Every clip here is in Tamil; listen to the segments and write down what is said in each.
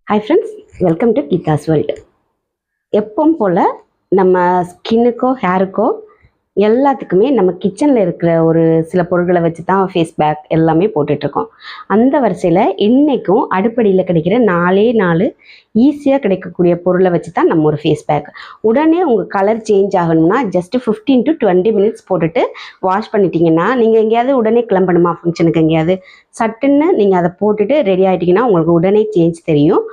Hi friends, welcome to Geetha's world. எப்பவும் போல் நம்ம ஸ்கின்னுக்கோ ஹேருக்கோ எல்லாத்துக்குமே நம்ம கிச்சனில் இருக்கிற ஒரு சில பொருட்களை வச்சு தான் ஃபேஸ் பேக் எல்லாமே போட்டுட்ருக்கோம். அந்த வரிசையில் இன்றைக்கும் அடுப்படியில் கிடைக்கிற நாலு ஈஸியாக கிடைக்கக்கூடிய பொருளை வச்சு தான் நம்ம ஒரு ஃபேஸ் பேக். உடனே உங்கள் கலர் சேஞ்ச் ஆகணும்னா ஜஸ்ட்டு 15 to 20 மினிட்ஸ் போட்டுட்டு வாஷ் பண்ணிட்டீங்கன்னா, நீங்கள் எங்கேயாவது உடனே கிளம்பணுமா ஃபங்க்ஷனுக்கு எங்கேயாவது, சட்டுன்னு நீங்கள் அதை போட்டுட்டு ரெடி ஆகிட்டிங்கன்னா உங்களுக்கு உடனே சேஞ்ச் தெரியும்.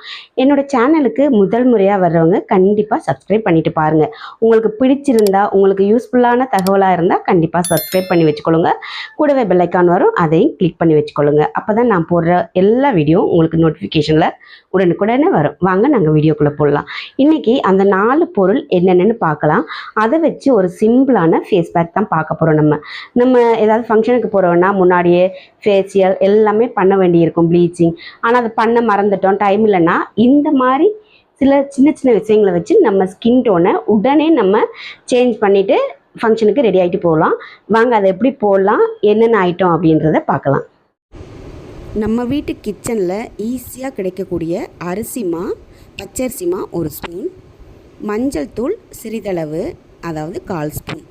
என்னோடய சேனலுக்கு முதல் முறையாக வர்றவங்க கண்டிப்பாக சப்ஸ்கிரைப் பண்ணிவிட்டு பாருங்கள். உங்களுக்கு பிடிச்சிருந்தா, உங்களுக்கு யூஸ்ஃபுல்லான தகவலாக இருந்தால் கண்டிப்பாக சப்ஸ்கிரைப் பண்ணி வச்சுக்கொள்ளுங்க. கூடவே பெல் ஐக்கான் வரும், அதையும் கிளிக் பண்ணி வச்சுக்கொள்ளுங்க. அப்போ தான் நான் போடுற எல்லா வீடியோ உங்களுக்கு நோட்டிஃபிகேஷனில் உடனுக்குடனே வரும். வாங்க நாங்கள் வீடியோக்குள்ளே போடலாம். இன்றைக்கி அந்த 4 பொருள் என்னென்னு பார்க்கலாம். அதை வச்சு ஒரு சிம்பிளான ஃபேஸ் பேக் தான் பார்க்க போகிறோம். நம்ம ஏதாவது ஃபங்க்ஷனுக்கு போகிறோன்னா முன்னாடியே ஃபேஷியல் எல்லாமே பண்ண வேண்டியிருக்கும், ப்ளீச்சிங். ஆனால் அதை பண்ண மறந்துட்டோம், டைம் இல்லைன்னா இந்த மாதிரி சில சின்ன சின்ன விஷயங்களை வச்சு நம்ம ஸ்கின் டோனை உடனே நம்ம சேஞ்ச் பண்ணிவிட்டு ஃபங்க்ஷனுக்கு ரெடி ஆகிட்டு போகலாம். வாங்க அதை எப்படி போடலாம், என்னென்ன ஐட்டம் அப்படின்றத பார்க்கலாம். நம்ம வீட்டு கிச்சனில் ஈஸியாக கிடைக்கக்கூடிய அரிசிமா, பச்சரிசிமா 1 ஸ்பூன், மஞ்சள் தூள் சிறிதளவு, அதாவது 1/4 ஸ்பூன்.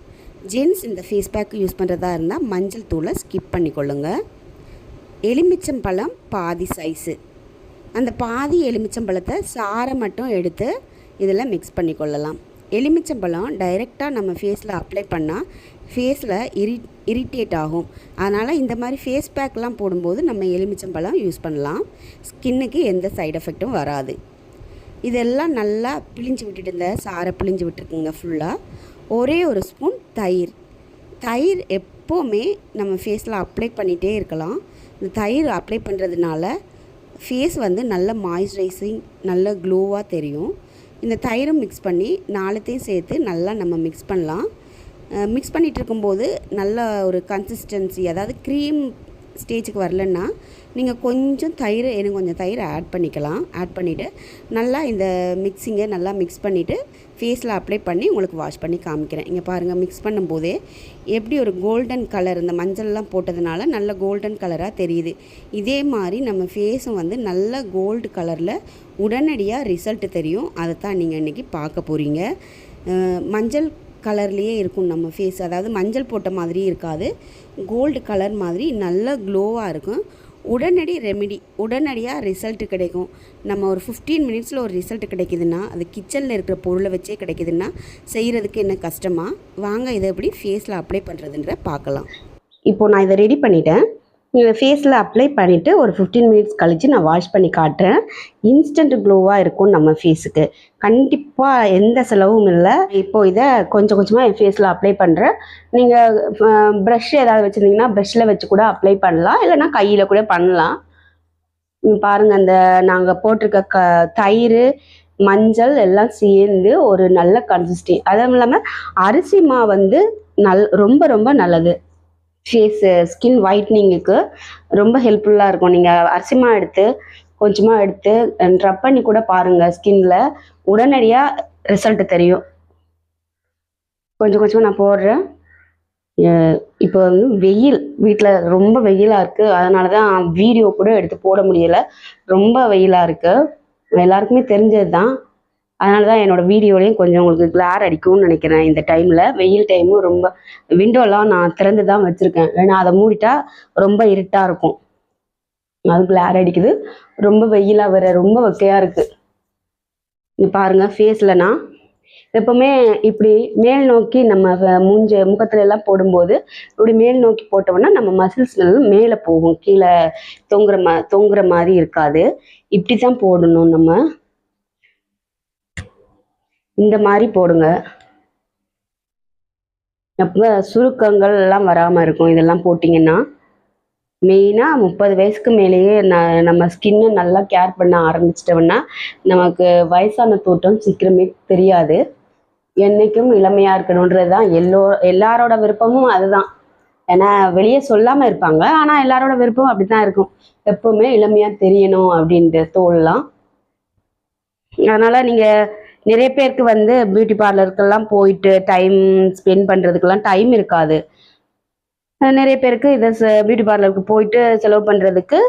ஜென்ஸ் இந்த ஃபேஸ் பேக் யூஸ் பண்ணுறதா இருந்தால் மஞ்சள் தூளை ஸ்கிப் பண்ணிக்கொள்ளுங்க. எலுமிச்சம்பழம் பாதி சைஸு, அந்த பாதி எலுமிச்சம்பழத்தை சாறை மட்டும் எடுத்து இதில் மிக்ஸ் பண்ணிக்கொள்ளலாம். எலுமிச்சம்பழம் டைரெக்டாக நம்ம ஃபேஸில் அப்ளை பண்ணால் ஃபேஸில் இரிட்டேட் ஆகும். அதனால் இந்த மாதிரி ஃபேஸ் பேக்லாம் போடும்போது நம்ம எலுமிச்சம்பழம் யூஸ் பண்ணலாம். ஸ்கின்னுக்கு எந்த சைடு எஃபெக்ட்டும் வராது. இதெல்லாம் நல்லா பிழிஞ்சு விட்டுட்டு, இந்த சாறை பிழிஞ்சு விட்டுருக்குங்க ஃபுல்லாக. ஒரே 1 ஸ்பூன் தயிர் எப்போவுமே நம்ம ஃபேஸில் அப்ளை பண்ணிகிட்டே இருக்கலாம். இந்த தயிர் அப்ளை பண்ணுறதுனால ஃபேஸ் நல்ல மாய்ஸ்சரைசிங், நல்ல க்ளோவாக தெரியும். இந்த தயிரும் மிக்ஸ் பண்ணி 4த்தையும் சேர்த்து நல்லா நம்ம மிக்ஸ் பண்ணலாம். மிக்ஸ் பண்ணிகிட்டு இருக்கும்போது நல்ல ஒரு கன்சிஸ்டன்சி, அதாவது க்ரீம் ஸ்டேஜுக்கு வரலன்னா நீங்கள் கொஞ்சம் தயிர் ஆட் பண்ணிக்கலாம். ஆட் பண்ணிவிட்டு நல்லா இந்த மிக்ஸிங்கை நல்லா மிக்ஸ் பண்ணிவிட்டு ஃபேஸில் அப்ளை பண்ணி உங்களுக்கு வாஷ் பண்ணி காமிக்கிறேன். இங்கே பாருங்கள், மிக்ஸ் பண்ணும்போதே எப்படி ஒரு கோல்டன் கலர், இந்த மஞ்சள்லாம் போட்டதுனால நல்ல கோல்டன் கலராக தெரியுது. இதே மாதிரி நம்ம ஃபேஸும் நல்ல கோல்டு கலரில் உடனடியாக ரிசல்ட் தெரியும். அதை தான் நீங்கள் இன்றைக்கி பார்க்க போகிறீங்க. மஞ்சள் கலர்லேயே இருக்கும் நம்ம ஃபேஸ், அதாவது மஞ்சள் போட்ட மாதிரியும் இருக்காது, கோல்டு கலர் மாதிரி நல்ல க்ளோவாக இருக்கும். உடனடி ரெமிடி, உடனடியாக ரிசல்ட்டு கிடைக்கும். நம்ம ஒரு 15 மினிட்ஸில் ஒரு ரிசல்ட் கிடைக்குதுன்னா, அது கிச்சனில் இருக்கிற பொருளை வச்சே கிடைக்குதுன்னா செய்கிறதுக்கு என்ன கஷ்டமா? வாங்க இதை எப்படி ஃபேஸில் அப்ளை பண்ணுறதுன்ற பார்க்கலாம். இப்போது நான் இதை ரெடி பண்ணிட்டேன். ஃபேஸில் அப்ளை பண்ணிவிட்டு ஒரு 15 மினிட்ஸ் கழித்து நான் வாஷ் பண்ணி காட்டுறேன். இன்ஸ்டன்ட் க்ளோவாக இருக்கும் நம்ம ஃபேஸுக்கு. கண்டிப்பாக எந்த செலவும் இல்லை. இப்போது இதை கொஞ்சம் கொஞ்சமாக என் ஃபேஸில் அப்ளை பண்ணுறேன். நீங்கள் ப்ரஷ் ஏதாவது வச்சுருந்தீங்கன்னா ப்ரஷ்ஷில் வச்சு கூட அப்ளை பண்ணலாம், இல்லைனா கையில் கூட பண்ணலாம். பாருங்கள், அந்த நாங்கள் போட்டிருக்க தயிர், மஞ்சள் எல்லாம் சேர்ந்து ஒரு நல்ல கன்சிஸ்டன்சி. அதுவும் இல்லாமல் அரிசி மாவு ரொம்ப ரொம்ப நல்லது. ஸ்கின் ஒயிட்னிங்குக்கு ரொம்ப ஹெல்ப்ஃபுல்லாக இருக்கும். நீங்கள் அரிசிமா கொஞ்சமாக எடுத்து ரப் பண்ணி கூட பாருங்கள், ஸ்கின்ல உடனடியாக ரிசல்ட் தெரியும். கொஞ்சம் கொஞ்சமாக நான் போடுறேன். இப்போ வெயில், வீட்டில் ரொம்ப வெயிலாக இருக்குது. அதனால தான் வீடியோ கூட எடுத்து போட முடியலை. ரொம்ப வெயிலாக இருக்குது, எல்லாருக்குமே தெரிஞ்சது தான். அதனால தான் என்னோடய வீடியோலையும் கொஞ்சம் உங்களுக்கு கிளார் அடிக்கும்னு நினைக்கிறேன். இந்த டைமில் வெயில் டைமும் ரொம்ப, விண்டோலாம் நான் திறந்து தான் வச்சுருக்கேன், ஏன்னா அதை மூடிட்டா ரொம்ப இருட்டாக இருக்கும். அது கிளார் அடிக்குது, ரொம்ப வெயிலாக வர, ரொம்ப வெக்கையாக இருக்குது. இங்கே பாருங்கள், ஃபேஸில் நான் எப்போவுமே இப்படி மேல் நோக்கி நம்ம முகத்துல எல்லாம் போடும்போது இப்படி மேல் நோக்கி போட்டோம்னா நம்ம மசில்ஸ் மேலே போகும், கீழே தொங்குற மாதிரி இருக்காது. இப்படி தான் போடணும். நம்ம இந்த மாதிரி போடுங்க, அப்போ சுருக்கங்கள் எல்லாம் வராமல் இருக்கும். இதெல்லாம் போட்டிங்கன்னா மெயினாக 30 வயசுக்கு மேலேயே நம்ம ஸ்கின்னை நல்லா கேர் பண்ண ஆரம்பிச்சிட்டோம்னா நமக்கு வயசான தோட்டம் சீக்கிரமே தெரியாது. என்றைக்கும் இளமையாக இருக்கணுன்றது தான் எல்லாரோட விருப்பமும் அதுதான். ஏன்னா வெளியே சொல்லாமல் இருப்பாங்க, ஆனால் எல்லாரோட விருப்பம் அப்படி தான் இருக்கும், எப்போவுமே இளமையாக தெரியணும் அப்படின்ட்டு தோல்லாம். அதனால் நீங்கள் நிறைய பேருக்கு பியூட்டி பார்லருக்கெல்லாம் போயிட்டு டைம் ஸ்பெண்ட் பண்ணுறதுக்கெல்லாம் டைம் இருக்காது. நிறைய பேருக்கு இதை பியூட்டி பார்லருக்கு போயிட்டு செலவு பண்ணுறதுக்கு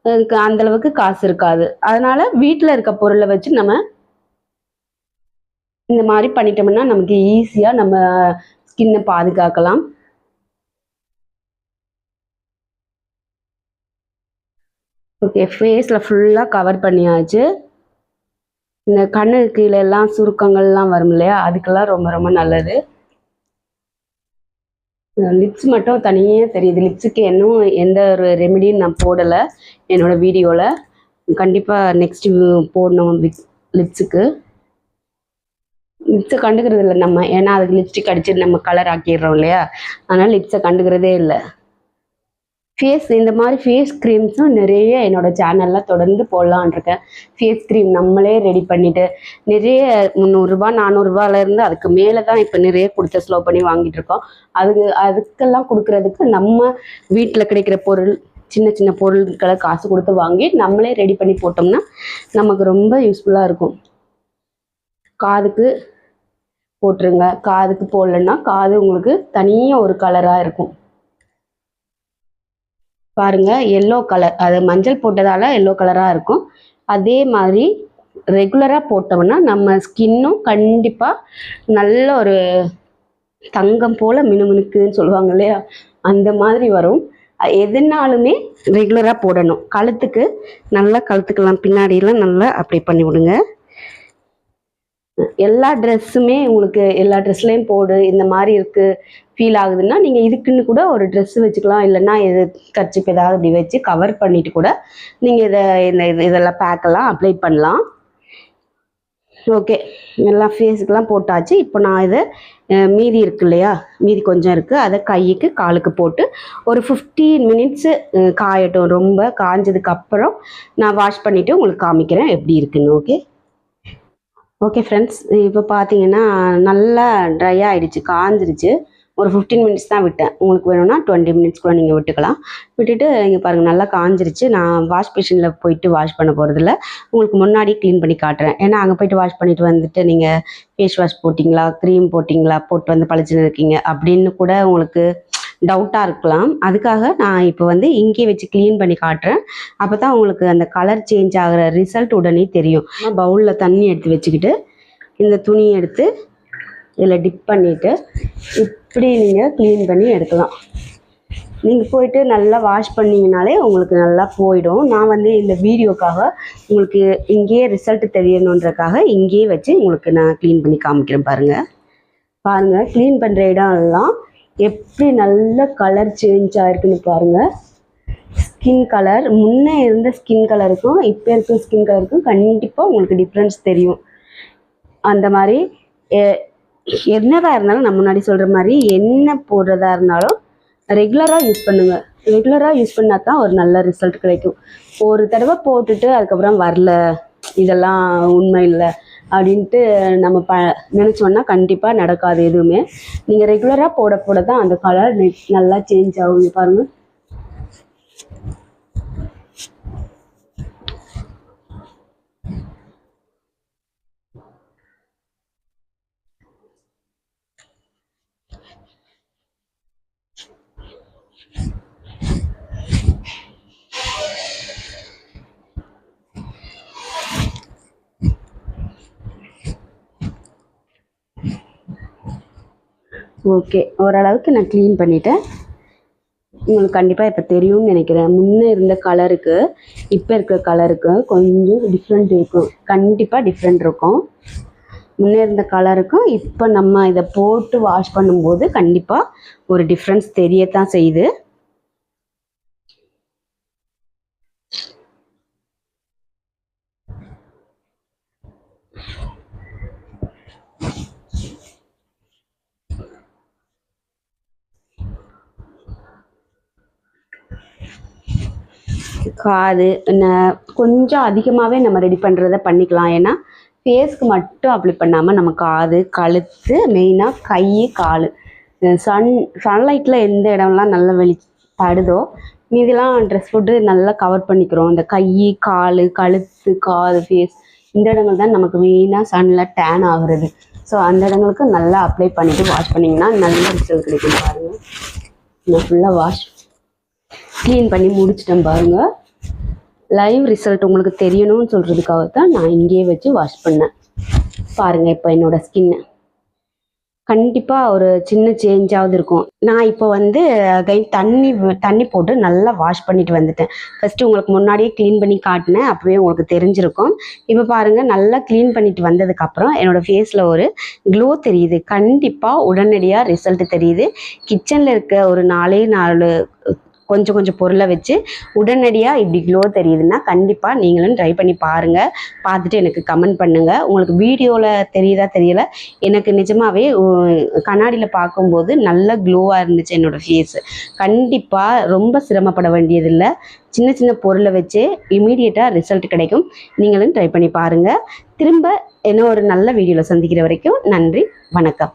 அதுக்கு அந்தளவுக்கு காசு இருக்காது. அதனால் வீட்டில் இருக்க பொருளை வச்சு நம்ம இந்த மாதிரி பண்ணிட்டோம்னா நமக்கு ஈஸியாக நம்ம ஸ்கின்னை பாதுகாக்கலாம். ஓகே, ஃபேஸில் ஃபுல்லாக கவர் பண்ணியாச்சு. இந்த கண்ணு கீழெல்லாம் சுருக்கங்கள்லாம் வரும் இல்லையா, அதுக்கெல்லாம் ரொம்ப ரொம்ப நல்லது. லிப்ஸ் மட்டும் தனியாக தெரியுது. லிப்ஸுக்கு இன்னும் எந்த ஒரு ரெமெடியும் நான் போடலை என்னோடய வீடியோவில். கண்டிப்பாக நெக்ஸ்ட்டு போடணும் லிப்ஸுக்கு. லிப்ஸை கண்டுக்கிறது இல்லை நம்ம, ஏன்னா அதுக்கு லிப்ஸ்டிக் அடிச்சு நம்ம கலர் ஆக்கிடுறோம் இல்லையா, அதனால் லிப்ஸை கண்டுக்கிறதே இல்லை. இந்த மாதிரி ஃபேஸ் க்ரீம்ஸும் நிறைய என்னோடய சேனலில் தொடர்ந்து போடலான் இருக்கேன். ஃபேஸ் க்ரீம் நம்மளே ரெடி பண்ணிவிட்டு நிறைய 300 400 அதுக்கு மேலே தான் இப்போ நிறைய கொடுத்து ஸ்லோ பண்ணி வாங்கிட்டு இருக்கோம். அதுக்கெல்லாம் கொடுக்குறதுக்கு நம்ம வீட்டில் கிடைக்கிற பொருள், சின்ன சின்ன பொருட்களை காசு கொடுத்து வாங்கி நம்மளே ரெடி பண்ணி போட்டோம்னா நமக்கு ரொம்ப யூஸ்ஃபுல்லாக இருக்கும். காதுக்கு போட்டுருங்க. காதுக்கு போடலன்னா காது உங்களுக்கு தனியாக ஒரு கலராக இருக்கும். பாருங்கள், எல்லோ கலர், அது மஞ்சள் போட்டதால் எல்லோ கலராக இருக்கும். அதே மாதிரி ரெகுலராக போட்டோம்னா நம்ம ஸ்கின்னும் கண்டிப்பாக நல்ல ஒரு தங்கம் போல் மினுமினுக்குன்னு சொல்லுவாங்க இல்லையா, அந்த மாதிரி வரும். எதுனாலுமே ரெகுலராக போடணும். கழுத்துக்கு நல்லா, கழுத்துக்கெல்லாம் பின்னாடியெல்லாம் நல்லா அப்ளை பண்ணி விடுங்க. எல்லா ட்ரெஸ்ஸுமே உங்களுக்கு எல்லா ட்ரெஸ்லேயும் போடு இந்த மாதிரி இருக்குது ஃபீல் ஆகுதுன்னா நீங்கள் இதுக்குன்னு கூட ஒரு ட்ரெஸ்ஸு வச்சுக்கலாம். இல்லைன்னா இது கர்ச்சிப் ஏதாவது இப்படி வச்சு கவர் பண்ணிவிட்டு கூட நீங்கள் இதெல்லாம் பேக்கெல்லாம் அப்ளை பண்ணலாம். ஓகே, எல்லாம் ஃபேஸுக்கெலாம் போட்டாச்சு. இப்போ நான் இதை மீதி இருக்கு இல்லையா, மீதி கொஞ்சம் இருக்குது, அதை கைக்கு காலுக்கு போட்டு ஒரு 15 மினிட்ஸு காயட்டும். ரொம்ப காஞ்சதுக்கப்புறம் நான் வாஷ் பண்ணிவிட்டு உங்களுக்கு காமிக்கிறேன் எப்படி இருக்குன்னு. ஓகே ஃப்ரெண்ட்ஸ், இப்போ பார்த்தீங்கன்னா நல்லா ட்ரை ஆகிடுச்சு, காஞ்சிருச்சு. ஒரு 15 மினிட்ஸ் தான் விட்டேன். உங்களுக்கு வேணும்னா 20 மினிட்ஸ் கூட நீங்கள் விட்டுக்கலாம். விட்டுட்டு இங்கே பாருங்கள் நல்லா காஞ்சிருச்சு. நான் வாஷ் மிஷினில் போயிட்டு வாஷ் பண்ண போகிறதில்ல, உங்களுக்கு முன்னாடி க்ளீன் பண்ணி காட்டுறேன். ஏன்னா அங்கே போய்ட்டு வாஷ் பண்ணிவிட்டு வந்துட்டு நீங்கள் ஃபேஸ் வாஷ் போட்டிங்களா, க்ரீம் போட்டிங்களா, போட்டு வந்து பளிச்சுன்னு இருக்கீங்க அப்படின்னு கூட உங்களுக்கு டவுட்டாக இருக்கலாம். அதுக்காக நான் இப்போ இங்கே வச்சு க்ளீன் பண்ணி காட்டுறேன். அப்போ தான் உங்களுக்கு அந்த கலர் சேஞ்ச் ஆகிற ரிசல்ட் உடனே தெரியும். பவுலில் தண்ணி எடுத்து வச்சுக்கிட்டு இந்த துணியை எடுத்து இதில் டிப் பண்ணிவிட்டு இப்படி நீங்கள் க்ளீன் பண்ணி எடுக்கலாம். நீங்கள் போயிட்டு நல்லா வாஷ் பண்ணிங்கனாலே உங்களுக்கு நல்லா போயிடும். நான் இந்த வீடியோக்காக உங்களுக்கு இங்கேயே ரிசல்ட் தெரியணுன்றக்காக இங்கேயே வச்சு உங்களுக்கு நான் க்ளீன் பண்ணி காமிக்கிறேன். பாருங்கள் க்ளீன் பண்ணுற இடம் எல்லாம் எப்படி நல்ல கலர் சேஞ்ச் ஆகிருக்குன்னு பாருங்கள். ஸ்கின் கலர், முன்னே இருந்த ஸ்கின் கலருக்கும் இப்போ இருக்க ஸ்கின் கலருக்கும் கண்டிப்பாக உங்களுக்கு டிஃப்ரென்ஸ் தெரியும். அந்த மாதிரி என்னதாக இருந்தாலும் நான் முன்னாடி சொல்கிற மாதிரி என்ன போடுறதா இருந்தாலும் ரெகுலராக யூஸ் பண்ணுங்கள். ரெகுலராக யூஸ் பண்ணால் தான் ஒரு நல்ல ரிசல்ட் கிடைக்கும். ஒரு தடவை போட்டுட்டு அதுக்கப்புறம் வரல, இதெல்லாம் உண்மை இல்லை அப்படின்ட்டு நம்ம நினச்சோன்னா கண்டிப்பாக நடக்காது எதுவுமே. நீங்கள் ரெகுலராக போட தான் அந்த கலர் நல்லா சேஞ்ச் ஆகும். பாருங்கள், ஓகே, ஓரளவுக்கு நான் க்ளீன் பண்ணிட்டேன். உங்களுக்கு கண்டிப்பாக இப்போ தெரியும்னு நினைக்கிறேன். முன்னே இருந்த கலருக்கு இப்போ இருக்கிற கலருக்கு கொஞ்சம் டிஃப்ரெண்ட் இருக்கும். கண்டிப்பாக டிஃப்ரெண்ட் இருக்கும். முன்னே இருந்த கலருக்கும் இப்போ நம்ம இதை போட்டு வாஷ் பண்ணும்போது கண்டிப்பாக ஒரு டிஃப்ரென்ஸ் தெரியத்தான் செய்யுது. காது கொஞ்சம் அதிகமாகவே நம்ம ரெடி பண்ணுறத பண்ணிக்கலாம். ஏன்னா ஃபேஸ்க்கு மட்டும் அப்ளை பண்ணாமல் நம்ம காது, கழுத்து, மெயினாக கை, கால், சன்லைட்டில் எந்த இடம்லாம் நல்லா படுதோ மீதெல்லாம் ட்ரெஸ் போட்டு நல்லா கவர் பண்ணிக்கிறோம். இந்த கை, கால், கழுத்து, காது, ஃபேஸ் இந்த இடங்கள் தான் நமக்கு மெயினாக சன்னில் டேன் ஆகுறது. ஸோ அந்த இடங்களுக்கு நல்லா அப்ளை பண்ணிவிட்டு வாஷ் பண்ணிங்கன்னா நல்ல ரிசல்ட் கிடைக்கும். பாருங்கள், நான் ஃபுல்லாக க்ளீன் பண்ணி முடிச்சிட்டேன் பாருங்கள். லைவ் ரிசல்ட் உங்களுக்கு தெரியணும்னு சொல்கிறதுக்காக தான் நான் இங்கேயே வச்சு வாஷ் பண்ணேன். பாருங்கள், இப்போ என்னோடய ஸ்கின்னு கண்டிப்பாக ஒரு சின்ன சேஞ்சாவது இருக்கும். நான் இப்போ வந்து தண்ணி போட்டு நல்லா வாஷ் பண்ணிட்டு வந்துட்டேன். ஃபஸ்ட்டு உங்களுக்கு முன்னாடியே க்ளீன் பண்ணி காட்டினேன், அப்போவே உங்களுக்கு தெரிஞ்சிருக்கும். இப்போ பாருங்கள், நல்லா க்ளீன் பண்ணிட்டு வந்ததுக்கப்புறம் என்னோடய ஃபேஸில் ஒரு க்ளோ தெரியுது. கண்டிப்பாக உடனடியாக ரிசல்ட் தெரியுது. கிச்சனில் இருக்க ஒரு 4 கொஞ்சம் கொஞ்சம் பொருளை வச்சு உடனடியாக இப்படி க்ளோ தெரியுதுன்னா கண்டிப்பாக நீங்களும் ட்ரை பண்ணி பாருங்கள். பார்த்துட்டு எனக்கு கமெண்ட் பண்ணுங்கள். உங்களுக்கு வீடியோவில் தெரியுதா தெரியல, எனக்கு நிஜமாகவே கண்ணாடியில் பார்க்கும்போது நல்ல க்ளோவாக இருந்துச்சு என்னோடய ஃபேஸு. கண்டிப்பாக ரொம்ப சிரமப்பட வேண்டியதில்லை. சின்ன சின்ன பொருளை வச்சு இமீடியட்டாக ரிசல்ட் கிடைக்கும். நீங்களும் ட்ரை பண்ணி பாருங்கள். திரும்ப என்ன ஒரு நல்ல வீடியோவில் சந்திக்கிற வரைக்கும் நன்றி, வணக்கம்.